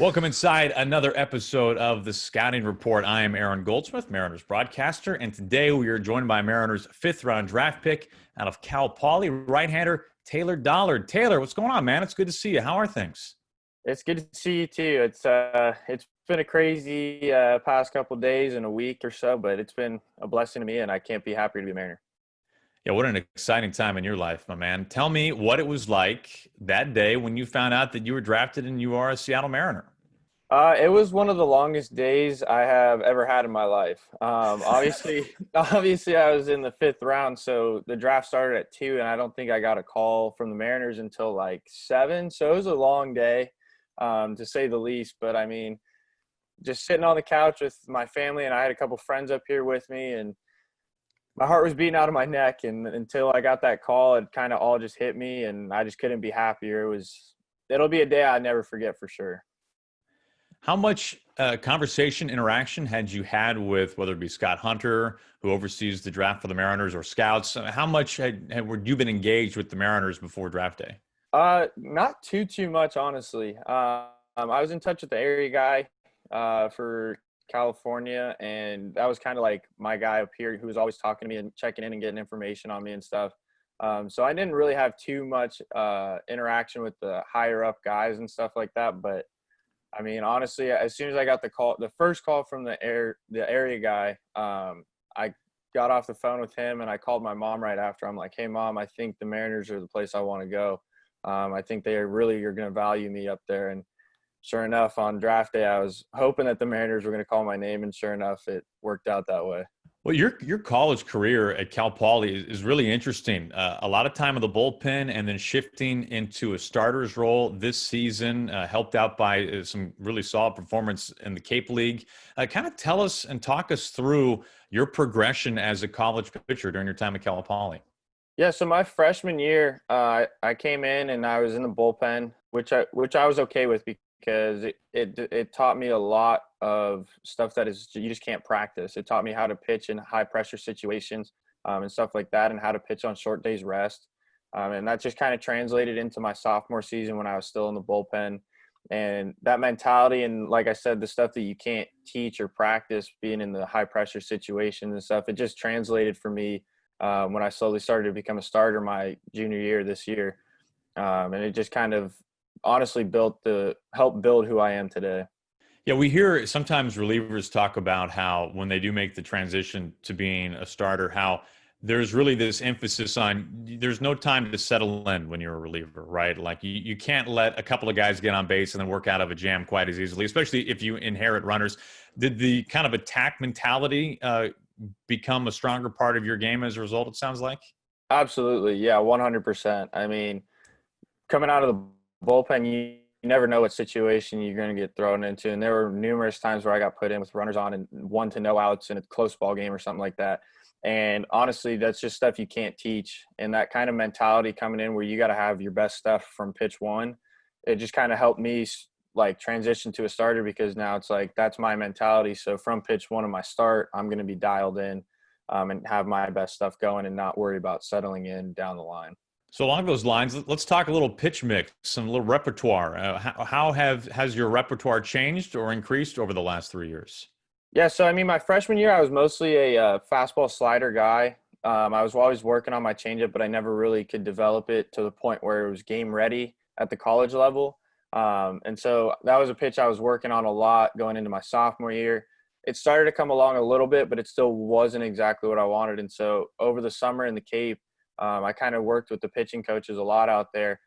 Welcome inside another episode of the Scouting Report. I am Aaron Goldsmith, Mariners broadcaster, and today we are joined by Mariners fifth-round draft pick out of Cal Poly, right-hander Taylor Dollard. Taylor, what's going on, man? It's good to see you. How are things? It's good to see you too. It's been a crazy past couple days and a week or so, but it's been a blessing to me, and I can't be happier to be a Mariner. Yeah, what an exciting time in your life, my man. Tell me what it was like that day when you found out that you were drafted and you are a Seattle Mariner. It was one of the longest days I have ever had in my life. Obviously, I was in the fifth round, so the draft started at 2, and I don't think I got a call from the Mariners until like 7. So it was a long day, to say the least. But I mean, just sitting on the couch with my family, and I had a couple friends up here with me, and my heart was beating out of my neck. And until I got that call, it kind of all just hit me, and I just couldn't be happier. It'll be a day I never forget for sure. How much conversation, interaction had you had with whether it be Scott Hunter, who oversees the draft for the Mariners, or scouts? How much had you been engaged with the Mariners before draft day? Not too much, honestly. I was in touch with the area guy for California, and that was kind of like my guy up here who was always talking to me and checking in and getting information on me and stuff. So I didn't really have too much interaction with the higher up guys and stuff like that. But I mean, honestly, as soon as I got the first call from the area guy, I got off the phone with him and I called my mom right after. I'm like, "Hey, Mom, I think the Mariners are the place I want to go. I think they really are going to value me up there." And sure enough, on draft day, I was hoping that the Mariners were going to call my name, and sure enough, it worked out that way. Well, your college career at Cal Poly is really interesting. A lot of time in the bullpen and then shifting into a starter's role this season, helped out by some really solid performance in the Cape League. Kind of tell us and talk us through your progression as a college pitcher during your time at Cal Poly. Yeah, so my freshman year, I came in and I was in the bullpen, which I was okay with because it taught me a lot of stuff that is you just can't practice. It taught me how to pitch in high pressure situations and stuff like that, and how to pitch on short days rest. And that just kind of translated into my sophomore season when I was still in the bullpen. And that mentality, and like I said, the stuff that you can't teach or practice, being in the high pressure situations and stuff, it just translated for me when I slowly started to become a starter my junior year this year. And it just kind of honestly helped build who I am today. Yeah, we hear sometimes relievers talk about how when they do make the transition to being a starter, how there's really this emphasis on there's no time to settle in when you're a reliever, right? Like you can't let a couple of guys get on base and then work out of a jam quite as easily, especially if you inherit runners. Did the kind of attack mentality become a stronger part of your game as a result, it sounds like? Absolutely. Yeah, 100%. I mean, coming out of the bullpen, you never know what situation you're going to get thrown into. And there were numerous times where I got put in with runners on and 1 to no outs in a close ball game or something like that. And honestly, that's just stuff you can't teach. And that kind of mentality coming in where you got to have your best stuff from pitch one, it just kind of helped me like transition to a starter, because now it's like that's my mentality. So from pitch one of my start, I'm going to be dialed in and have my best stuff going and not worry about settling in down the line. So along those lines, let's talk a little pitch mix, some little repertoire. How has your repertoire changed or increased over the last 3 years? Yeah, so I mean, my freshman year, I was mostly a fastball slider guy. I was always working on my changeup, but I never really could develop it to the point where it was game ready at the college level. And so that was a pitch I was working on a lot going into my sophomore year. It started to come along a little bit, but it still wasn't exactly what I wanted. And so over the summer in the Cape, I kind of worked with the pitching coaches a lot out there,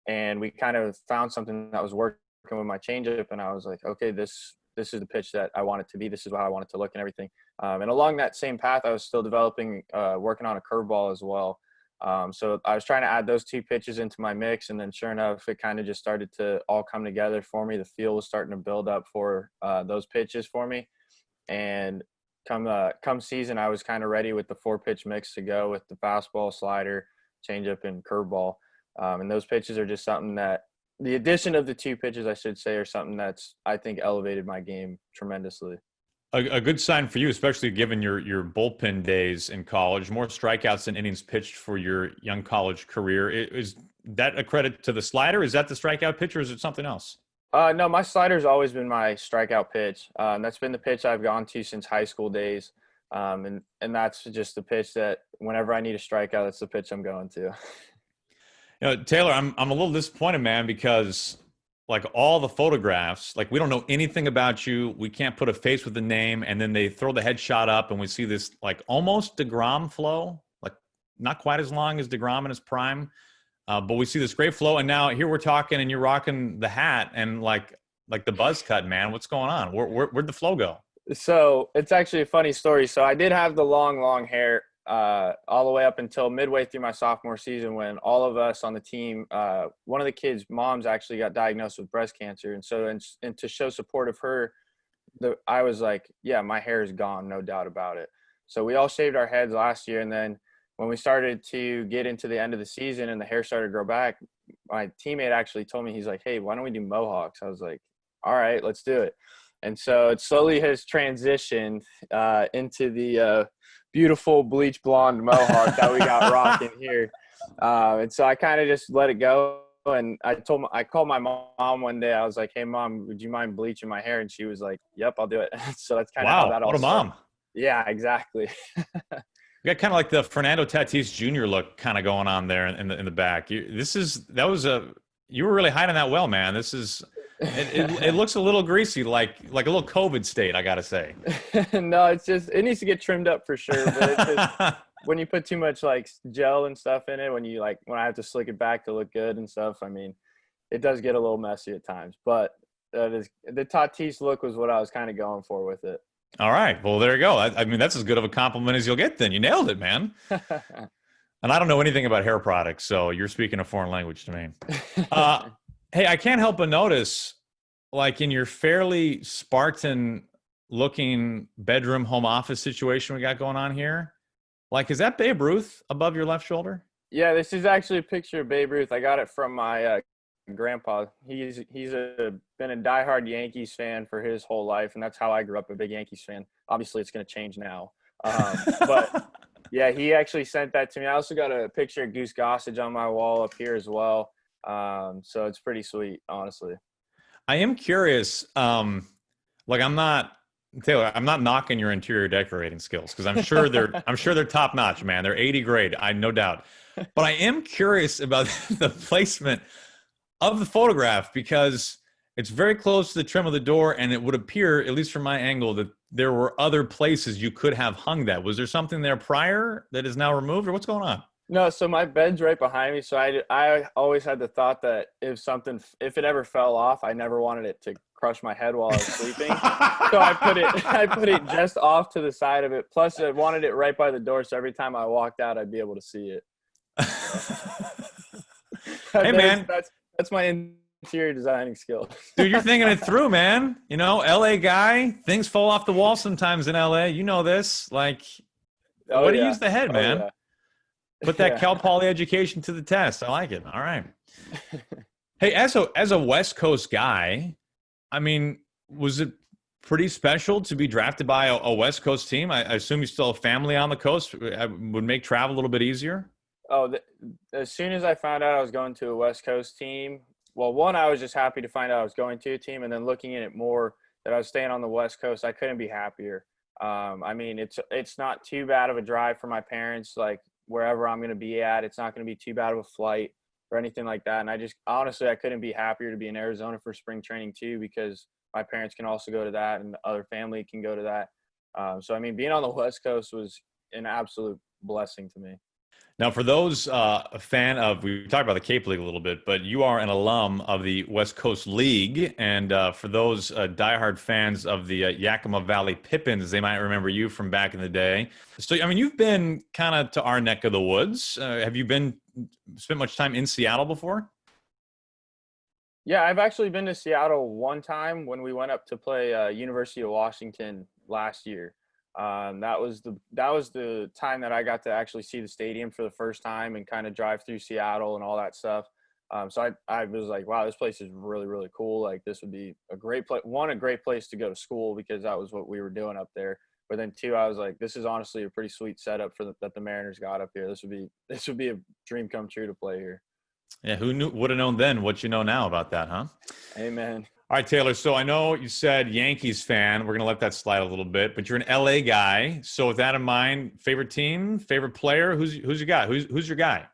and we kind of found something that was working with my changeup. And I was like, okay, this is the pitch that I want it to be. This is how I want it to look and everything. And along that same path, I was still developing, working on a curveball as well. So I was trying to add those two pitches into my mix, and then sure enough, it kind of just started to all come together for me. The feel was starting to build up for those pitches for me, and come season, I was kind of ready with the 4-pitch mix to go with the fastball, slider, changeup, and curveball. And those pitches are just something that the addition of the 2 pitches, I should say, are something that's I think elevated my game tremendously. A good sign for you, especially given your bullpen days in college, more strikeouts than innings pitched for your young college career. Is that a credit to the slider? Is that the strikeout pitch, or is it something else? No, my slider's always been my strikeout pitch. That's been the pitch I've gone to since high school days. And that's just the pitch that whenever I need a strikeout, that's the pitch I'm going to. Taylor, I'm a little disappointed, man, because like all the photographs, like we don't know anything about you. We can't put a face with the name, and then they throw the headshot up, and we see this like almost DeGrom flow, like not quite as long as DeGrom in his prime, but we see this great flow. And now here we're talking, and you're rocking the hat and like the buzz cut, man. What's going on? Where'd the flow go? So it's actually a funny story. So I did have the long hair all the way up until midway through my sophomore season, when all of us on the team, one of the kids' moms actually got diagnosed with breast cancer. And so, and to show support of her, I was like, yeah, my hair is gone, no doubt about it. So we all shaved our heads last year. And then when we started to get into the end of the season and the hair started to grow back, my teammate actually told me, he's like, hey, why don't we do mohawks? I was like, all right, let's do it. And so it slowly has transitioned into the beautiful bleach blonde mohawk that we got rocking here. And so I kind of just let it go. And I called my mom one day. I was like, hey, Mom, would you mind bleaching my hair? And she was like, yep, I'll do it. So that's kind of how that all started. What a mom. Yeah, exactly. We got kind of like the Fernando Tatis Jr. look kind of going on there in the back. You were really hiding that well, man. It looks a little greasy, like a little COVID state, I gotta say. No, it needs to get trimmed up for sure. But it's just, when you put too much like gel and stuff in it, when I have to slick it back to look good and stuff, I mean, it does get a little messy at times. But the Tatis look was what I was kind of going for with it. All right. Well, there you go. I mean, that's as good of a compliment as you'll get then. You nailed it, man. And I don't know anything about hair products, so you're speaking a foreign language to me. Hey, I can't help but notice, like in your fairly Spartan-looking bedroom home office situation we got going on here, like is that Babe Ruth above your left shoulder? Yeah, this is actually a picture of Babe Ruth. I got it from my grandpa. He's been a diehard Yankees fan for his whole life, and that's how I grew up, a big Yankees fan. Obviously, it's going to change now. But yeah, he actually sent that to me. I also got a picture of Goose Gossage on my wall up here as well. So it's pretty sweet, honestly. I am curious. Like I'm not knocking your interior decorating skills because I'm sure they're top notch, man. They're 80 grade, I no doubt. But I am curious about the placement of the photograph because it's very close to the trim of the door, and it would appear, at least from my angle, that there were other places you could have hung that. Was there something there prior that is now removed, or what's going on? No, so my bed's right behind me. So I always had the thought that if it ever fell off, I never wanted it to crush my head while I was sleeping. So I put it just off to the side of it. Plus, I wanted it right by the door, so every time I walked out, I'd be able to see it. Hey, man, that's my interior designing skill. Dude, you're thinking it through, man. You know, LA guy, things fall off the wall sometimes in LA. You know this. Like, what do you use the head, man? Yeah. Put that Cal Poly education to the test. I like it. All right. Hey, as a West Coast guy, I mean, was it pretty special to be drafted by a West Coast team? I assume you still have family on the coast. Would make travel a little bit easier? Oh, as soon as I found out I was going to a West Coast team, well, one, I was just happy to find out I was going to a team, and then looking at it more that I was staying on the West Coast, I couldn't be happier. I mean, it's not too bad of a drive for my parents. Like, wherever I'm going to be at, it's not going to be too bad of a flight or anything like that. And I couldn't be happier to be in Arizona for spring training too, because my parents can also go to that and the other family can go to that. So, I mean, being on the West Coast was an absolute blessing to me. Now, for those a fan of, we talked about the Cape League a little bit, but you are an alum of the West Coast League. And for those diehard fans of the Yakima Valley Pippins, they might remember you from back in the day. So, I mean, you've been kind of to our neck of the woods. Have you spent much time in Seattle before? Yeah, I've actually been to Seattle one time when we went up to play University of Washington last year. That was the time that I got to actually see the stadium for the first time and kind of drive through Seattle and all that stuff. So I was like, wow, this place is really, really cool. Like, this would be a great place. One, a great place to go to school because that was what we were doing up there. But then two, I was like, this is honestly a pretty sweet setup that the Mariners got up here. This would be a dream come true to play here. Yeah, would have known then what you know now about that, huh? Amen. All right, Taylor. So I know you said Yankees fan. We're going to let that slide a little bit, but you're an LA guy. So with that in mind, favorite team, favorite player, who's your guy? Who's your guy?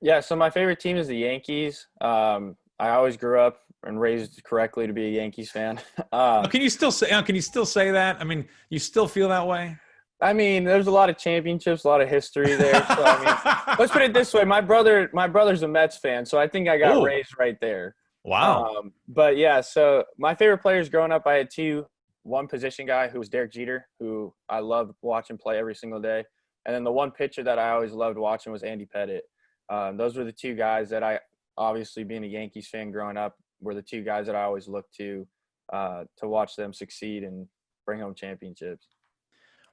Yeah, so my favorite team is the Yankees. I always grew up and raised correctly to be a Yankees fan. Oh, can you still say that? I mean, you still feel that way? I mean, there's a lot of championships, a lot of history there. So I mean, let's put it this way: my brother's a Mets fan, so I think I got Oh, raised right there. wow. But yeah, so my favorite players growing up, I had two. One position guy who was Derek Jeter, who I loved watching play every single day, and then the one pitcher that I always loved watching was Andy Pettitte. Those were the two guys that obviously being a Yankees fan growing up, were the two guys that I always looked to watch them succeed and bring home championships.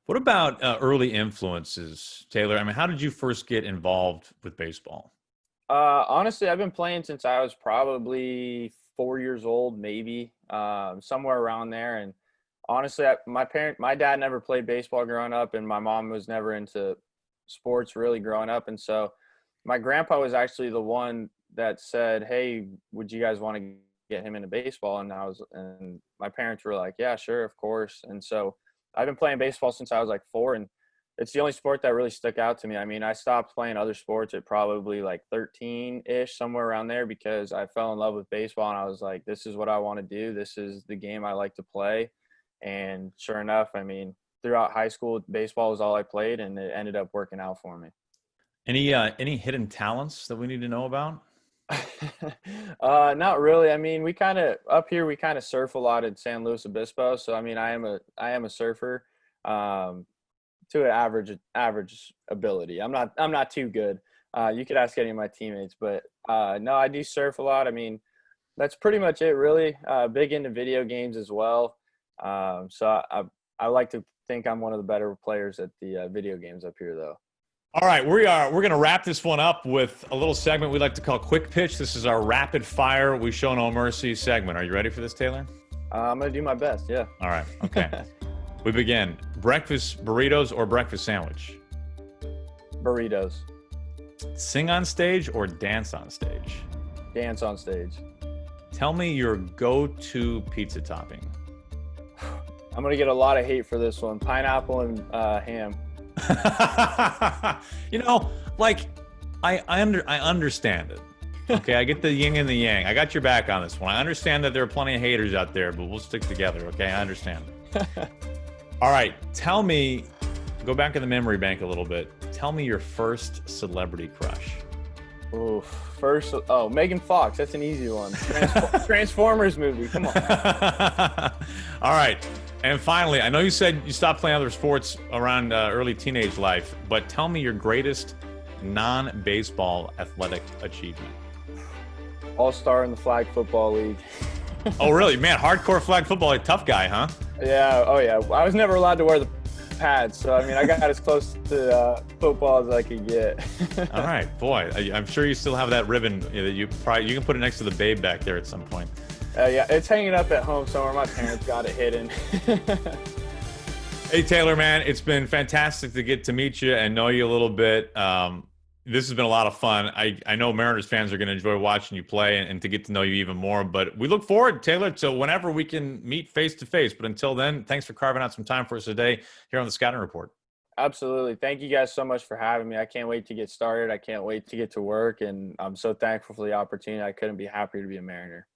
What about early influences, Taylor? I mean, how did you first get involved with baseball? Honestly, I've been playing since I was probably 4 years old, maybe somewhere around there. And honestly, my dad never played baseball growing up, and my mom was never into sports really growing up. And so my grandpa was actually the one that said, "Hey, would you guys want to get him into baseball?" And my parents were like, "Yeah, sure, of course." And so I've been playing baseball since I was like 4, and it's the only sport that really stuck out to me. I mean, I stopped playing other sports at probably like 13-ish, somewhere around there, because I fell in love with baseball, and I was like, this is what I want to do. This is the game I like to play. And sure enough, I mean, throughout high school, baseball was all I played, and it ended up working out for me. Any hidden talents that we need to know about? Not really. I mean, we kind of up here, we kind of surf a lot in San Luis Obispo. So, I mean, I am a surfer, to an average ability. I'm not too good. You could ask any of my teammates, but, no, I do surf a lot. I mean, that's pretty much it really. Big into video games as well. So I like to think I'm one of the better players at the video games up here though. All right, we're going to wrap this one up with a little segment we like to call Quick Pitch. This is our rapid fire, we show no mercy segment. Are you ready for this, Taylor? I'm going to do my best, yeah. All right, okay. We begin. Breakfast burritos or breakfast sandwich? Burritos. Sing on stage or dance on stage? Dance on stage. Tell me your go-to pizza topping. I'm going to get a lot of hate for this one. Pineapple and ham. You know, like I understand it. Okay, I get the yin and the yang. I got your back on this one. I understand that there are plenty of haters out there, but we'll stick together. Okay, I understand. All right, tell me. Go back in the memory bank a little bit. Tell me your first celebrity crush. Ooh, Megan Fox. That's an easy one. Transformers movie. Come on. All right. And finally, I know you said you stopped playing other sports around early teenage life, but tell me your greatest non-baseball athletic achievement. All-star in the flag football league. Oh, really? Man, hardcore flag football, a tough guy, huh? Yeah. Oh, yeah. I was never allowed to wear the pads, so I mean, I got as close to football as I could get. All right, boy. I'm sure you still have that ribbon that you can put it next to the babe back there at some point. Yeah, it's hanging up at home somewhere. My parents got it hidden. Hey, Taylor, man, it's been fantastic to get to meet you and know you a little bit. This has been a lot of fun. I know Mariners fans are going to enjoy watching you play and to get to know you even more. But we look forward, Taylor, to whenever we can meet face-to-face. But until then, thanks for carving out some time for us today here on the Scouting Report. Absolutely. Thank you guys so much for having me. I can't wait to get started. I can't wait to get to work. And I'm so thankful for the opportunity. I couldn't be happier to be a Mariner.